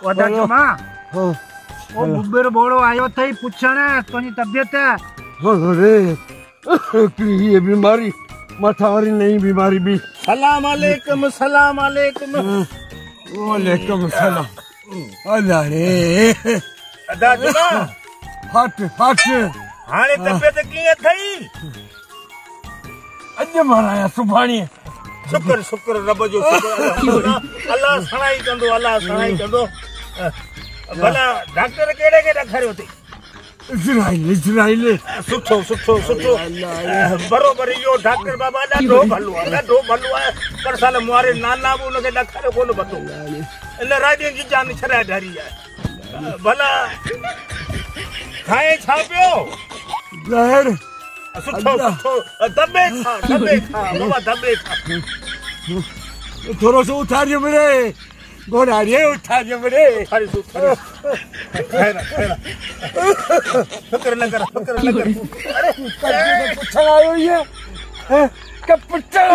वॾा चमा वो बुब्बेर बोड़ो आयो थई पुछण तुंहिंजी तबियत। अरे ये बीमारी मथा वारी नई बीमारी भी। सलाम अलैकुम सलाम अलैकुम। वालेकुम सलाम। अल्लाह रे अदा चमा हट हट हाणे तबियत कीअं थई? अॼु माराया सुभाणे। शुक्र शुक्र रब जो शुक्र अल्लाह सणाई कंदो अल्लाह सणाई कंदो। भला डॉक्टर केड़े के ॾेखारियो थी? इजराइल सुठो सुठो सुठो बरोबर इहो डॉक्टर बाबा ॾाढो भलो आहे पर साल मुआरे नाना बि उनखे ॾेखारियो कोन पतो इन राॼे जी जान छॾाए ढारी आहे। भला खाए छा पियो? ज़हर सुठो सुठो दबे खा बाबा दबे खा। थोरो सो उथारियो मिले घोड़ा रे उठारियो मिले। खैर फिक्र न कर अरे पुछण आयो ये कब पुछण